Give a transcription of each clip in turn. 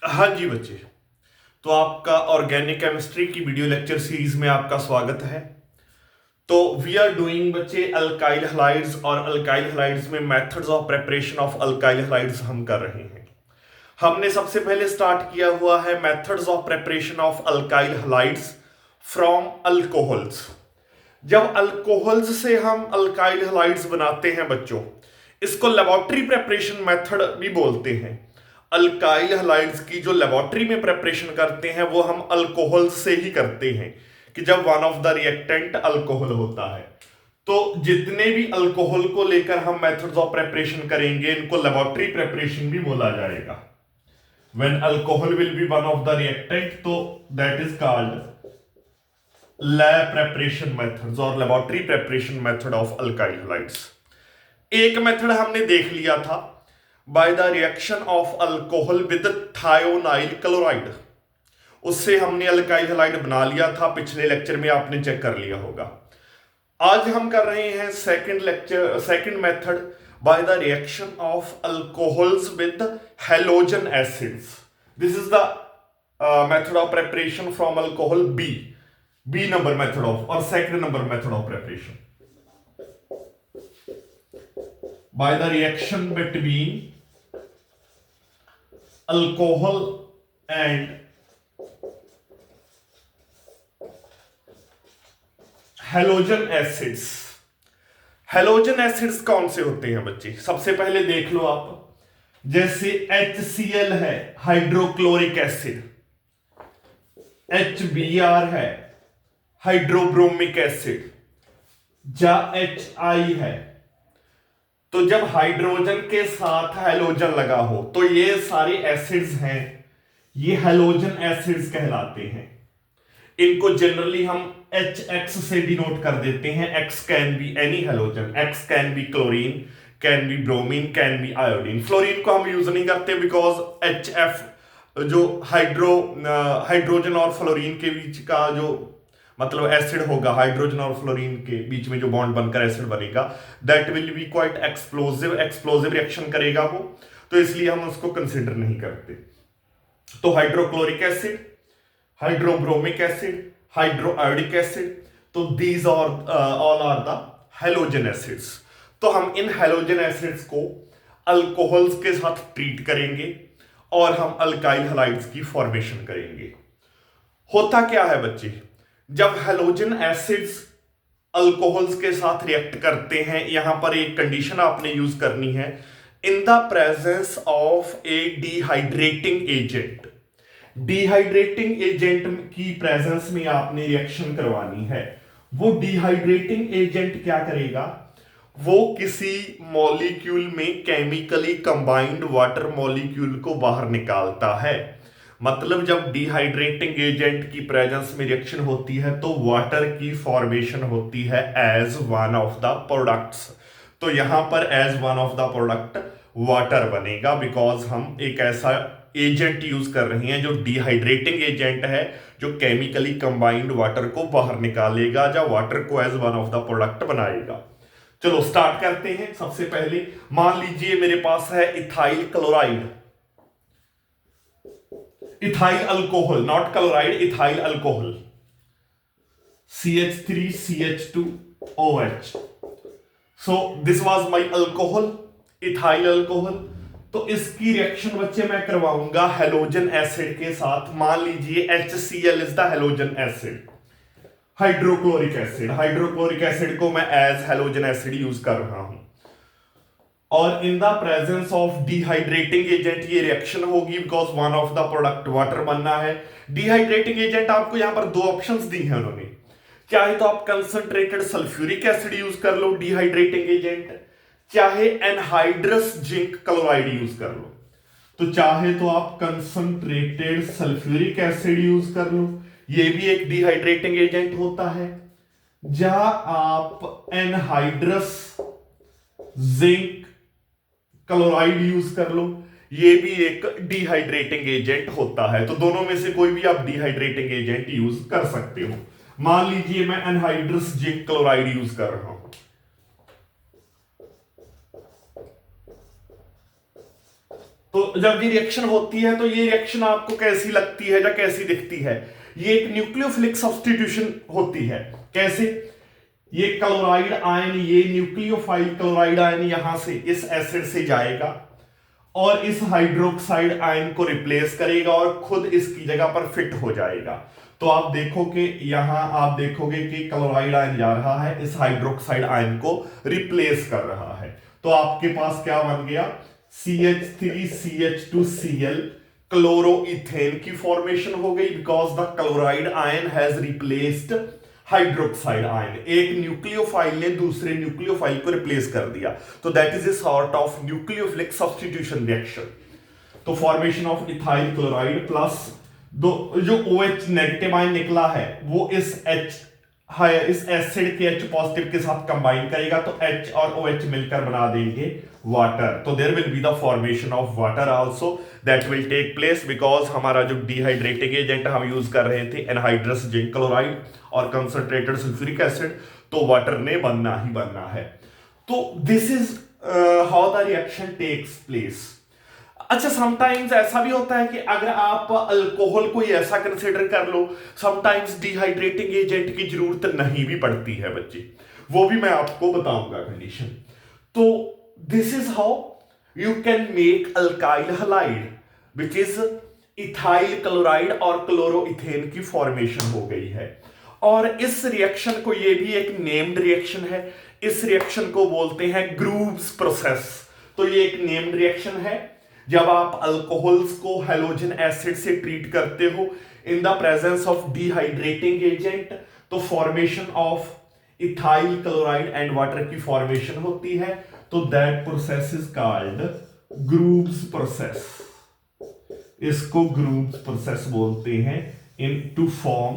हाँ जी बच्चे। तो आपका ऑर्गेनिक केमिस्ट्री की वीडियो लेक्चर सीरीज में आपका स्वागत है। तो वी आर डूइंग बच्चे अल्काइल हलाइड्स, और अल्काइल हलाइड्स में methods of preparation of alkyl halides हम कर रहे हैं। हमने सबसे पहले स्टार्ट किया हुआ है methods of preparation of alkyl halides from alcohols. जब अल्कोहल्स से हम अल्काइल हलाइड्स बनाते हैं बच्चों, इसको लेबोरेटरी प्रेपरेशन मेथड भी बोलते हैं। अल्काइल हलाइड्स की जो लेबोरेटरी में प्रेपरेशन करते हैं वो हम अल्कोहल से ही करते हैं, कि जब one of the reactant alcohol होता है। तो जितने भी अल्कोहल को लेकर हम मेथड्स ऑफ प्रेपरेशन करेंगे इनको लेबोरेटरी प्रेपरेशन भी बोला जाएगा। When alcohol will be one of the reactant, तो that is called lab preparation methods और laboratory preparation method of alkyl halides. एक मेथड हमने देख लिया था, by the reaction of alcohol with thionyl chloride. उससे हमने अल्काइल हलाइड बना लिया था, पिछले लेक्चर में आपने चेक कर लिया होगा। आज हम कर रहे हैं second method, by the reaction of alcohols with halogen acids. This is the method of preparation from alcohol B number method of, और second number method of preparation by the reaction between alcohol and halogen acids. Halogen acids कौन से होते हैं बच्चे? सबसे पहले देख लो आप, जैसे HCl है हाइड्रोक्लोरिक एसिड, HBr है हाइड्रोब्रोमिक एसिड, या HI है। तो जब हाइड्रोजन के साथ हेलोजन लगा हो तो ये सारे एसिड्स हैं, ये हेलोजन एसिड्स कहलाते हैं। इनको जनरली हम HX से डिनोट कर देते हैं। X can be any halogen, X can be chlorine, can be bromine, can be iodine. Fluorine को हम यूज नहीं करते बिकॉज HF जो हाइड्रोजन और फ्लोरीन के बीच का जो मतलब एसिड होगा, हाइड्रोजन और फ्लोरीन के बीच में जो बॉन्ड बनकर एसिड बनेगा, that will be quite explosive reaction करेगा वो, तो इसलिए हम उसको कंसिडर नहीं करते। तो hydrochloric acid, hydrobromic acid, hydroiodic acid, तो these all are the halogen acids. तो हम इन हेलोजन एसिड्स को अल्कोहल्स के साथ ट्रीट करेंगे और हम अल्काइल हलाइड्स की फॉर्मेशन करेंगे। होता क्या है बच्चे, जब हेलोजन एसिड्स अल्कोहल्स के साथ रिएक्ट करते हैं, यहां पर एक कंडीशन आपने यूज करनी है, इन the presence of A dehydrating agent. Dehydrating agent की प्रेजेंस में आपने रिएक्शन करवानी है। वो डिहाइड्रेटिंग एजेंट क्या करेगा, वो किसी मॉलिक्यूल में केमिकली कंबाइंड वाटर मॉलिक्यूल को बाहर निकालता है। मतलब जब डिहाइड्रेटिंग एजेंट की प्रेजेंस में रिएक्शन होती है तो वाटर की फॉर्मेशन होती है as one of the products. तो यहां पर as one of the product water बनेगा, बिकॉज हम एक ऐसा एजेंट यूज कर रहे हैं जो डिहाइड्रेटिंग एजेंट है, जो केमिकली कंबाइंड वाटर को बाहर निकालेगा, या वाटर को as one of the product बनाएगा। चलो स्टार्ट करते हैं। सबसे पहले मान लीजिए मेरे पास है ethyl chloride, ethyl alcohol, not chloride, ethyl alcohol, CH3CH2OH। So this was my alcohol, ethyl alcohol. तो इसकी रिएक्शन बच्चे मैं करवाऊंगा हेलोजन एसिड के साथ। मान लीजिए HCl is the halogen acid, hydrochloric acid. Hydrochloric acid को मैं एज हेलोजन एसिड यूज कर रहा हूं, और इन the presence of dehydrating agent ये रिएक्शन होगी, because one of the product water बनना है। डिहाइड्रेटिंग एजेंट आपको यहां पर दो ऑप्शंस दी हैं उन्होंने, चाहे तो आप कंसंट्रेटेड सल्फ्यूरिक एसिड यूज कर लो डिहाइड्रेटिंग एजेंट, चाहे एनहाइड्रस जिंक क्लोराइड यूज कर लो। तो चाहे तो आप कंसंट्रेटेड सल्फ्यूरिक एसिड यूज कर लो, ये भी एक डिहाइड्रेटिंग एजेंट होता है, या आप एनहाइड्रस जिंक क्लोराइड यूज कर लो, ये भी एक डिहाइड्रेटिंग एजेंट होता है। तो दोनों में से कोई भी आप डिहाइड्रेटिंग एजेंट यूज कर सकते हो। मान लीजिए मैं एनहाइड्रस जिंक क्लोराइड यूज कर रहा हूं, तो जब ये रिएक्शन होती है तो ये रिएक्शन आपको कैसी लगती है या कैसी दिखती है? ये एक न्यूक्लियोफिलिक सब्स्टिट्यूशन होती है। कैसे? ये क्लोराइड आयन, ये न्यूक्लियोफाइल क्लोराइड आयन यहां से इस एसिड से जाएगा और इस हाइड्रोक्साइड आयन को रिप्लेस करेगा और खुद इसकी जगह पर फिट हो जाएगा। तो आप देखोगे यहां, आप देखोगे कि क्लोराइड आयन जा रहा है, इस हाइड्रोक्साइड आयन को रिप्लेस कर रहा है। तो आपके पास क्या बन गया? CH3CH2Cl, क्लोरोइथेन की फॉर्मेशन हो गई, because the chloride ion has replaced hydroxide ion. एक न्यूक्लियोफाइल ने दूसरे न्यूक्लियोफाइल को रिप्लेस कर दिया। तो that is a sort of nucleophilic substitution reaction. तो formation of ethyl chloride plus दो जो OH नेगेटिव आयन निकला है वो इस एसिड के H पॉजिटिव के साथ कंबाइन करेगा, तो H और OH मिलकर बना देंगे वाटर। तो there will be the formation of water also that will take place, because हमारा जो डिहाइड्रेटिंग एजेंट हम यूज कर रहे थे एनहाइड्रस जिंक क्लोराइड और कंसंट्रेटेड सल्फ्यूरिक एसिड, तो वाटर ने बनना ही बनना है। तो this is how the reaction takes place. अच्छा, समटाइम्स ऐसा भी होता है कि अगर आप अल्कोहल को ऐसा कंसिडर कर लो, समटाइम्स डिहाइड्रेटिंग एजेंट की जरूरत नहीं भी पड़ती है बच्चे, वो भी मैं आपको बताऊंगा कंडीशन। तो this is how you can make alkyl halide which is ethyl chloride और क्लोरोइथेन की फॉर्मेशन हो गई है। और इस रिएक्शन को, ये भी एक नेम्ड रिएक्शन है, इस रिएक्शन को बोलते हैं ग्रूव्स प्रोसेस। तो ये एक नेम्ड रिएक्शन है। जब आप अल्कोहल्स को हैलोजन एसिड से ट्रीट करते हो in the presence of dehydrating agent, तो formation of ethyl chloride and water की फॉर्मेशन होती है। तो that process is called Groves process. इसको ग्रूव्स प्रोसेस बोलते हैं in to form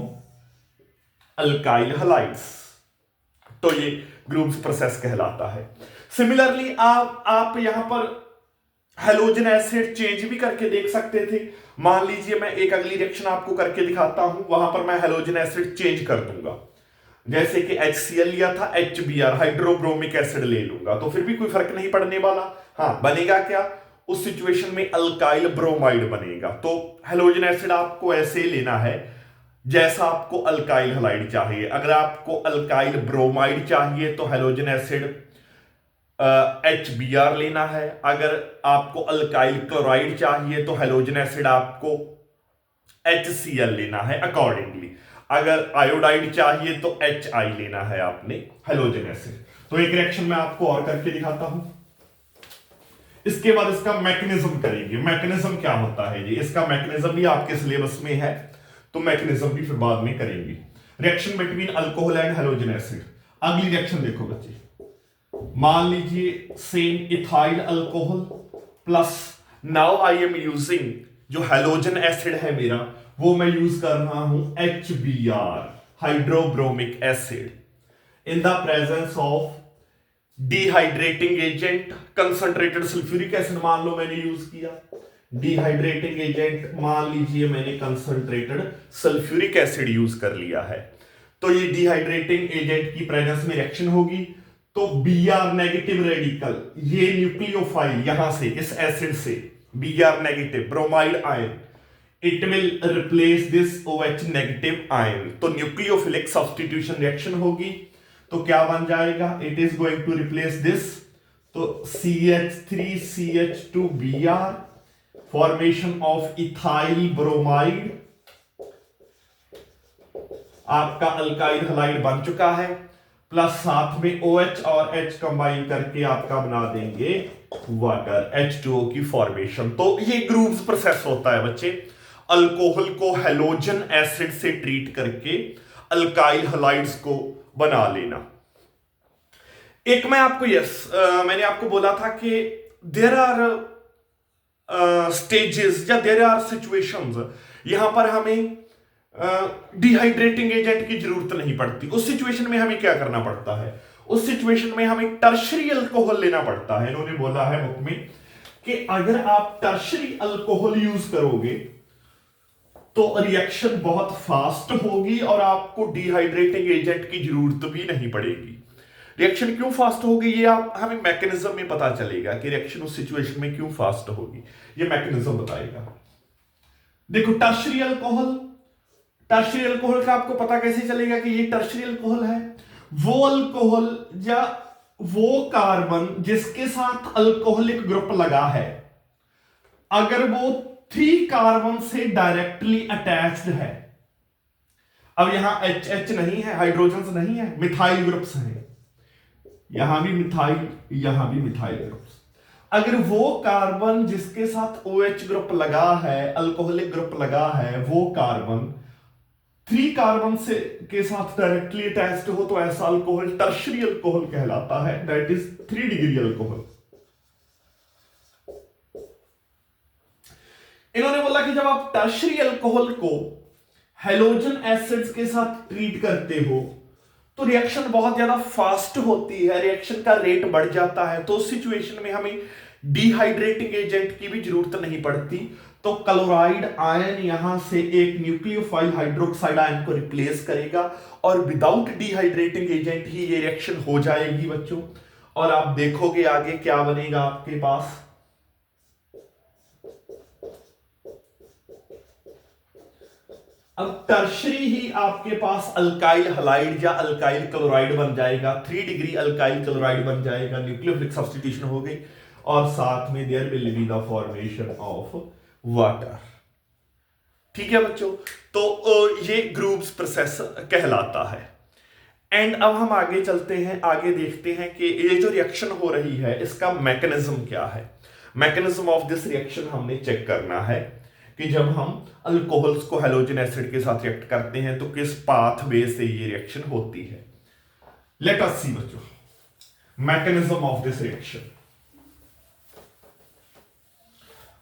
alkyl halides. तो ये ग्रूव्स प्रोसेस कहलाता है। सिमिलरली आप यहां पर हैलोजन एसिड चेंज भी करके देख सकते थे। मान लीजिए मैं एक अगली रिएक्शन आपको करके दिखाता हूं, वहां पर मैं हैलोजन एसिड चेंज कर दूंगा। जैसे कि HCl लिया था, HBr हाइड्रोब्रोमिक एसिड ले लूंगा, तो फिर भी कोई फर्क नहीं पड़ने वाला। हाँ, बनेगा क्या? उस सिचुएशन में अल्काइल ब्रोमाइड बनेगा। तो हैलोजन एसिड आपको ऐसे लेना है जैसा आपको अल्काइल हलाइड चाहिए। अगर आपको अल्काइल ब्रोमाइड चाहिए तो हैलोजन एसिड HBr लेना है। अगर आपको अल्काइल क्लोराइड चाहिए तो हैलोजन एसिड आपको HCl लेना है अकॉर्डिंगली। अगर आयोडाइड चाहिए तो HI लेना है आपने हैलोजन एसिड। तो एक रिएक्शन मैं आपको और करके दिखाता हूं, इसके बाद इसका मैकेनिज्म करेंगे। मैकेनिज्म क्या होता है ये, इसका मैकेनिज्म भी आपके सिलेबस में है, तो मैकेनिज्म भी फिर बाद में करेंगे। Reaction between alcohol and halogen acid. अगली रिएक्शन देखो बच्चे, मान लीजिए same ethyl alcohol plus, now I am using जो हैलोजन एसिड है मेरा, वो मैं यूज कर रहा हूं HBr hydrobromic acid in the presence of dehydrating agent concentrated sulphuric acid. मान लो मैंने यूज किया डिहाइड्रेटिंग एजेंट, मान लीजिए मैंने कंसंट्रेटेड सल्फ्यूरिक एसिड यूज कर लिया है। तो ये डिहाइड्रेटिंग एजेंट की प्रेजेंस में रिएक्शन होगी, तो Br नेगेटिव रेडिकल, ये न्यूक्लियोफाइल यहां से इस एसिड से Br negative bromide ion, it will replace this OH negative ion. तो न्यूक्लियोफिलिक सब्स्टिट्यूशन रिएक्शन होगी। तो क्या बन जाएगा? It is going to replace this, तो CH3CH2Br, formation of ethyl bromide, आपका अल्काइल हलाइड बन चुका है, प्लस साथ में OH और H कंबाइन करके आपका बना देंगे वाटर, H2O की फॉर्मेशन। तो ये ग्रूव्स प्रोसेस होता है बच्चे, अल्कोहल को हैलोजन एसिड से ट्रीट करके अल्काइल हलाइड्स को बना लेना। एक मैं आपको मैंने आपको बोला था कि देयर आर स्टेजेस या देयर आर सिचुएशंस, यहां पर हमें डिहाइड्रेटिंग एजेंट की जरूरत नहीं पड़ती। उस सिचुएशन में हमें क्या करना पड़ता है? उस सिचुएशन में हमें टर्शरी अल्कोहल लेना पड़ता है। इन्होंने बोला है बुक में कि अगर आप टर्शरी अल्कोहल यूज करोगे तो रिएक्शन बहुत फास्ट होगी और आपको डिहाइड्रेटिंग एजेंट की जरूरत भी नहीं पड़ेगी। रिएक्शन क्यों फास्ट होगी ये आप हमें मैकेनिज्म में पता चलेगा कि रिएक्शन उस सिचुएशन में क्यों फास्ट होगी, ये मैकेनिज्म बताएगा। देखो टर्शियरी अल्कोहल, टर्शियरी अल्कोहल का आपको पता कैसे चलेगा कि ये टर्शियरी अल्कोहल है? वो अल्कोहल या वो कार्बन जिसके साथ अल्कोहलिक ग्रुप लगा है, अगर वो 3 कार्बन से डायरेक्टली अटैच्ड है, अब यहां एच नहीं है, हाइड्रोजन नहीं है, मिथाइल ग्रुप्स हैं, यहां भी मिथाइल, यहां भी मिथाइल ग्रुप्स, अगर वो कार्बन जिसके साथ OH ग्रुप लगा है, अल्कोहलिक ग्रुप लगा है, वो कार्बन 3 कार्बन से के साथ डायरेक्टली अटैच्ड हो तो ऐसा अल्कोहल टर्शियरी अल्कोहल कहलाता है, दैट इज 3 डिग्री अल्कोहल। इन्होंने बोला कि जब आप टर्शियरी अल्कोहल को हैलोजन एसिड्स के साथ ट्रीट करते हो तो रिएक्शन बहुत ज्यादा फास्ट होती है, रिएक्शन का रेट बढ़ जाता है, तो उस सिचुएशन में हमें डिहाइड्रेटिंग एजेंट की भी जरूरत नहीं पड़ती, तो क्लोराइड आयन यहां से एक न्यूक्लियोफाइल हाइड्रोक्साइड आयन को रिप्लेस करेगा और विदाउट डिहाइड्रेटिंग एजेंट ही ये रिएक्शन हो जाएगी बच्चों। और आप देखोगे आगे क्या बनेगा आपके पास, अब टर्शरी ही आपके पास अल्काइल हलाइड या अल्काइल क्लोराइड बन जाएगा, 3 डिग्री अल्काइल क्लोराइड बन जाएगा, न्यूक्लियोफिलिक सब्स्टिट्यूशन हो गई और साथ में there will be the formation of water. ठीक है बच्चों, तो ये ग्रुप्स प्रोसेस कहलाता है। एंड अब हम आगे चलते हैं, आगे देखते हैं कि ये जो रिएक्शन हो रही है इसका मैकेनिज्म क्या है। मैकेनिज्म ऑफ दिस रिएक्शन हमने चेक करना है कि जब हम अल्कोहल्स को हैलोजन एसिड के साथ रिएक्ट करते हैं तो किस पाथवे से ये रिएक्शन होती है। लेट अस सी बच्चों मैकेनिज्म ऑफ दिस रिएक्शन,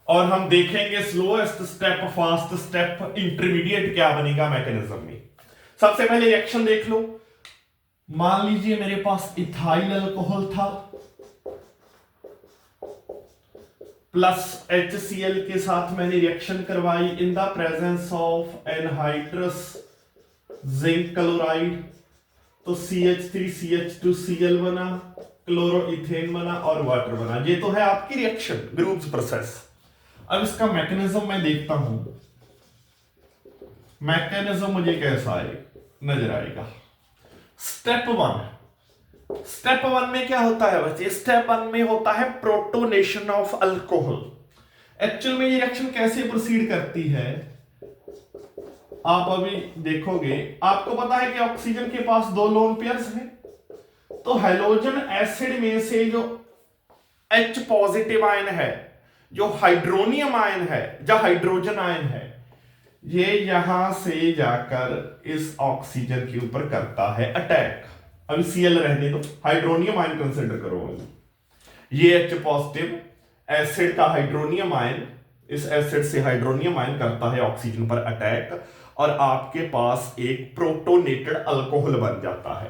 और हम देखेंगे slowest step, fast step, intermediate क्या बनेगा मैकेनिज्म में। सबसे पहले रिएक्शन देख लो, मान लीजिए मेरे पास इथाइल अल्कोहल था प्लस HCl के साथ मैंने रिएक्शन करवाई इन the presence of anhydrous zinc chloride, तो CH3 CH2Cl बना, क्लोरोइथेन बना और वाटर बना। ये तो है आपकी रिएक्शन ग्रुप्स प्रोसेस। अब इसका मैकेनिज्म मैं देखता हूं, मैकेनिज्म मुझे कैसा नजर आएगा। स्टेप वन में क्या होता है बच्चे, स्टेप 1 में होता है प्रोटोनेशन ऑफ अल्कोहल। एक्चुअल में ये रिएक्शन कैसे प्रोसीड करती है आप अभी देखोगे। आपको पता है कि ऑक्सीजन के पास 2 लोन पेयर्स हैं, तो हैलोजन एसिड में से जो H पॉजिटिव आयन है, जो हाइड्रोनियम आयन है या हाइड्रोजन आयन है, ये यहां से जाकर इस ऑक्सीजन के ऊपर करता है अटैक। अभी Cl रहने दो, हाइड्रोनियम आयन कंसिडर करो। ये H पॉजिटिव एसिड का हाइड्रोनियम आयन इस एसिड से हाइड्रोनियम आयन करता है ऑक्सीजन पर अटैक और आपके पास एक प्रोटोनेटेड अल्कोहल बन जाता है।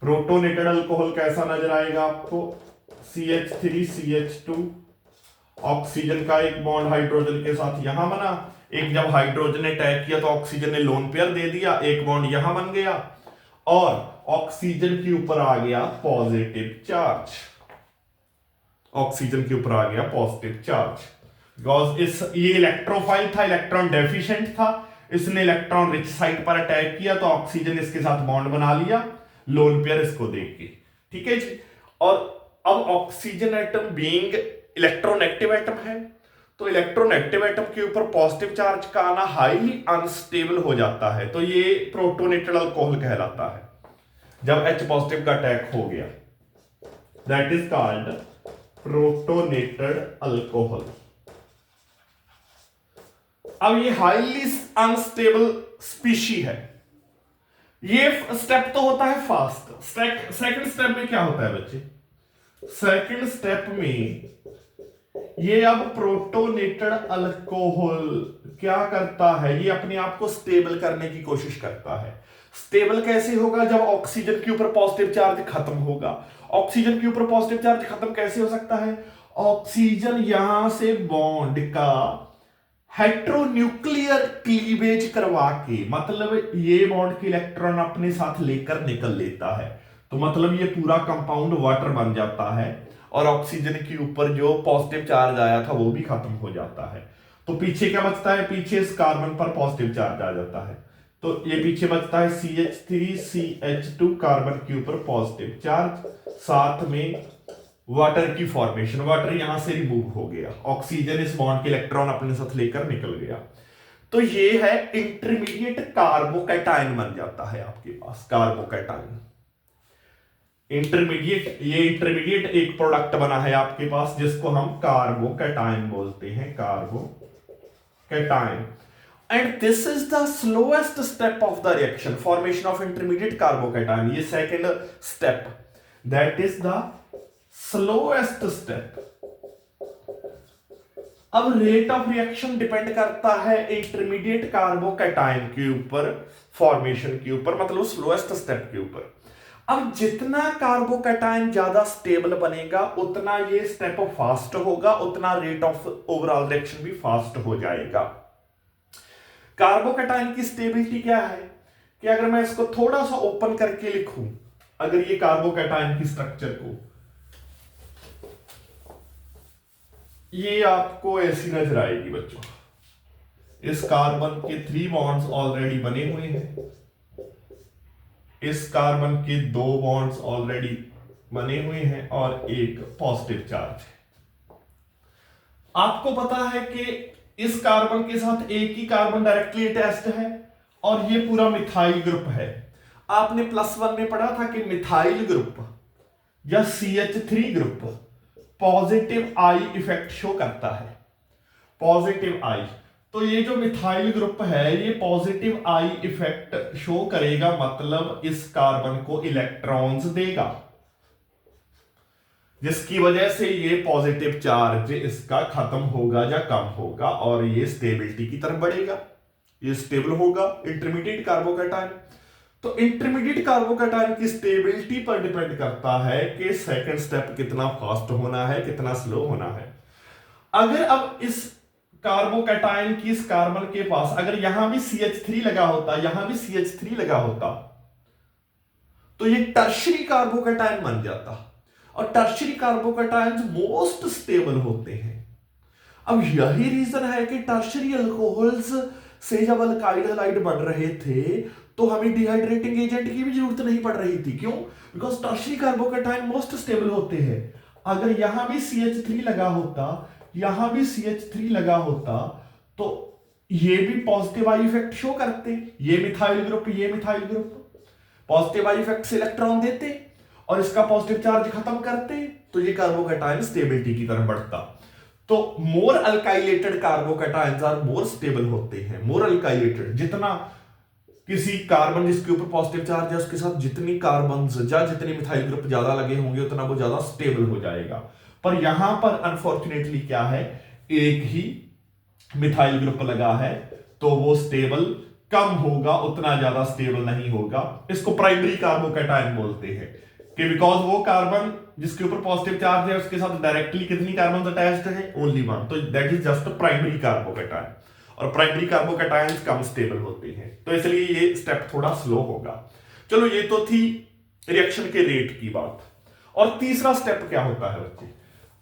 प्रोटोनेटेड अल्कोहल कैसा नजर आएगा आपको, CH3 CH2, ऑक्सीजन का एक बॉन्ड हाइड्रोजन के साथ यहां बना, एक जब हाइड्रोजन ने अटैक किया तो ऑक्सीजन ने लोन पेयर दे दिया, एक बॉन्ड यहां बन गया और ऑक्सीजन के ऊपर आ गया पॉजिटिव चार्ज, ऑक्सीजन के ऊपर आ गया पॉजिटिव चार्ज। बिकॉज ये इलेक्ट्रोफाइल था, इलेक्ट्रॉन डेफिशिएंट था, इसने इलेक्ट्रॉन रिच साइड पर अटैक किया तो ऑक्सीजन इसके साथ बॉन्ड बना लिया लोन पेयर इसको देख के। ठीक है जी। और अब oxygen atom being electronegative atom है, तो इलेक्ट्रोनेगेटिव एटम के ऊपर पॉजिटिव चार्ज का आना हाईली अनस्टेबल हो जाता है, तो ये प्रोटोनेटेड अल्कोहल कहलाता है। जब H पॉजिटिव का अटैक हो गया, that is called protonated alcohol. अब ये हाईली अनस्टेबल स्पीशी है। ये स्टेप तो होता है फास्ट। सेकंड स्टेप में क्या होता है बच्चे, सेकंड स्टेप में ये अब प्रोटोनेटेड अल्कोहल क्या करता है, ये अपने आप को स्टेबल करने की कोशिश करता है। स्टेबल कैसे होगा, जब ऑक्सीजन के ऊपर पॉजिटिव चार्ज खत्म होगा। ऑक्सीजन के ऊपर पॉजिटिव चार्ज खत्म कैसे हो सकता है, ऑक्सीजन यहां से बॉन्ड का हेट्रोन्यूक्लियर क्लीवेज करवा के, मतलब ये बॉन्ड के इलेक्ट्रॉन अपने साथ लेकर निकल लेता है, तो मतलब ये पूरा कंपाउंड वाटर बन जाता है और ऑक्सीजन के ऊपर जो पॉजिटिव चार्ज आया था वो भी खत्म हो जाता है। तो पीछे क्या बचता है, पीछे इस कार्बन पर पॉजिटिव चार्ज आ जाता है, तो ये पीछे बचता है CH3CH2 कार्बन के ऊपर पॉजिटिव चार्ज, साथ में वाटर की फॉर्मेशन, वाटर यहां से रिमूव हो गया, ऑक्सीजन इस बॉन्ड के इलेक्ट्रॉन अपने साथ लेकर निकल गया। तो ये है इंटरमीडिएट कार्बोकैटायन बन जाता है आपके पास, कार्बोकैटायन इंटरमीडिएट। ये इंटरमीडिएट एक प्रोडक्ट बना है आपके पास जिसको हम कार्बोकैटायन बोलते हैं, carbocation. And this is the slowest step of the reaction, formation of intermediate carbocation. ये second step, that is the slowest step. अब रेट ऑफ रिएक्शन डिपेंड करता है इंटरमीडिएट कार्बोकैटायन के ऊपर, फॉर्मेशन के ऊपर, मतलब स्लोएस्ट स्टेप के ऊपर। अब जितना कार्बोकैटायन ज्यादा स्टेबल बनेगा उतना ये स्टेप फास्ट होगा, उतना रेट ऑफ ओवरऑल रिएक्शन भी फास्ट हो जाएगा। कार्बोकैटायन की स्टेबिलिटी क्या है कि अगर मैं इसको थोड़ा सा ओपन करके लिखूं, अगर ये कार्बोकैटायन की स्ट्रक्चर को, ये आपको ऐसी नजर आएगी बच्चों। इस कार्बन के 3 बॉन्ड्स ऑलरेडी बने हुए हैं, इस कार्बन के 2 बॉन्ड्स ऑलरेडी बने हुए हैं और एक पॉजिटिव चार्ज है। आपको पता है कि इस कार्बन के साथ एक ही कार्बन डायरेक्टली अटैच्ड है और ये पूरा मिथाइल ग्रुप है। आपने +1 में पढ़ा था कि मिथाइल ग्रुप या CH3 group positive I effect show करता है, पॉजिटिव आई। तो ये जो मिथाइल ग्रुप है ये पॉजिटिव आई इफेक्ट शो करेगा, मतलब इस कार्बन को इलेक्ट्रॉन्स देगा, जिसकी वजह से ये पॉजिटिव चार्ज इसका खत्म होगा या कम होगा और ये स्टेबिलिटी की तरफ बढ़ेगा, ये स्टेबल होगा इंटरमीडिएट कार्बोकैटायन। तो इंटरमीडिएट कार्बोकैटायन की स्टेबिलिटी पर डिपेंड करता है कि सेकंड स्टेप कितना फास्ट होना है, कितना स्लो होना है। अगर अब इस कार्बोकैटायन की इस कार्बन के पास अगर यहां भी CH3 लगा होता, यहां भी CH3 लगा होता, तो ये टर्शरी कार्बोकैटायन बन जाता और टर्शरी कार्बोकैटायंस मोस्ट स्टेबल होते हैं। अब यही रीजन है कि टर्शरी अल्कोहल्स से जब अल्काइल हैलाइड बन रहे थे तो हमें डिहाइड्रेटिंग एजेंट की भी जरूरत नहीं पड़ रही थी। क्यों? Because tertiary carbocation most stable होते हैं। अगर यहां भी CH3 लगा होता, यहां भी CH3 लगा होता, तो ये भी पॉजिटिव आई इफेक्ट शो करते, ये मिथाइल ग्रुप, ये methyl group positive I effect से इलेक्ट्रॉन देते और इसका पॉजिटिव चार्ज खत्म करते, तो ये कार्बोकैटायन स्टेबिलिटी की तरफ बढ़ता। तो मोर अल्काइलेटेड कार्बोकैटायंस आर मोर स्टेबल होते हैं। मोर अल्काइलेटेड, जितना किसी कार्बन जिसके ऊपर पॉजिटिव चार्ज है उसके साथ जितनी कार्बन या जितने मिथाइल ग्रुप ज्यादा लगे होंगे उतना वो ज्यादा स्टेबल हो जाएगा। पर यहां पर अनफॉर्चुनेटली क्या है, एक ही मिथाइल ग्रुप लगा है तो वो स्टेबल कम होगा, उतना ज्यादा स्टेबल नहीं होगा। इसको प्राइमरी कार्बोकैटायन बोलते हैं कि बिकॉज वो कार्बन जिसके ऊपर पॉजिटिव चार्ज है उसके साथ डायरेक्टली कितनी कार्बन अटैच्ड है, ओनली 1, तो that is just primary carbocation. और प्राइमरी कार्बोकैटायंस कम स्टेबल होते हैं, तो इसलिए ये स्टेप थोड़ा स्लो होगा। चलो ये तो थी रिएक्शन के रेट की बात। और तीसरा स्टेप क्या होता है बच्चे?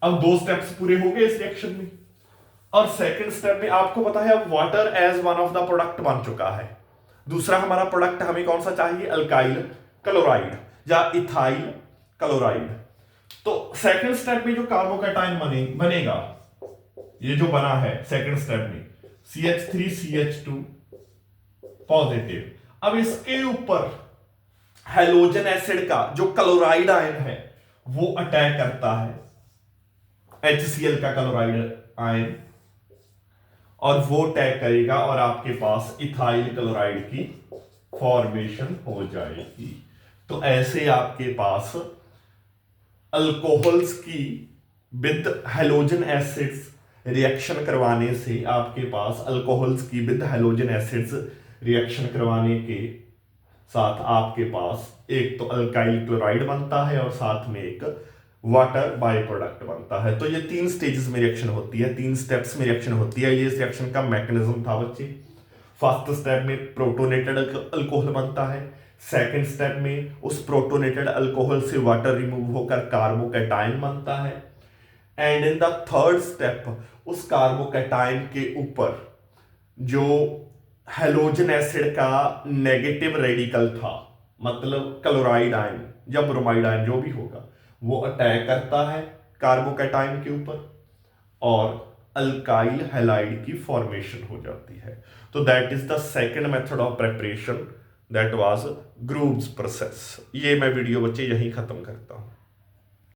अब 2 स्टेप्स पूरे हो गए इस रिएक्शन में और सेकंड स्टेप में आपको पता है अब water as one of the product बन चुका है। दूसरा हमारा प्रोडक्ट हमें कौन सा चाहिए? अल्काइल क्लोराइड या इथाइल क्लोराइड। तो सेकंड स्टेप में जो कार्बोकैटायन बनेगा, ये जो बना है सेकंड स्टेप में CH3CH2 पॉजिटिव, अब इसके ऊपर हैलोजन एसिड का जो क्लोराइड आयन है वो अटैक करता है, HCl का क्लोराइड आयन, और वो अटैक करेगा और आपके पास इथाइल क्लोराइड की फॉर्मेशन हो जाएगी। तो ऐसे आपके पास अल्कोहल्स की विद हैलोजन एसिड्स रिएक्शन करवाने से आपके पास अल्कोहल्स की विद हैलोजन एसिड्स रिएक्शन करवाने के साथ आपके पास एक तो अल्काइल क्लोराइड बनता है और साथ में एक वाटर बाय प्रोडक्ट बनता है। तो ये 3 स्टेजेस में रिएक्शन होती है, 3 स्टेप्स में रिएक्शन होती है। ये इस रिएक्शन का मैकेनिज्म था बच्चे। फर्स्ट स्टेप में प्रोटोनेटेड अल्कोहल बनता है, सेकेंड स्टेप में उस प्रोटोनेटेड अल्कोहल से वाटर रिमूव होकर कार्बोकैटायन बनता है। And in the third step उस कार्बोकैटायन के ऊपर जो हेलोजन एसिड का नेगेटिव रेडिकल था, मतलब क्लोराइड आयन या ब्रोमाइड आयन जो भी होगा, वो अटैक करता है कार्बोकैटायन के ऊपर और अल्काइल हैलाइड की फॉर्मेशन हो जाती है। तो that is the second method of preparation, that was grove's process. ये मैं वीडियो बच्चे यहीं खत्म करता हूं।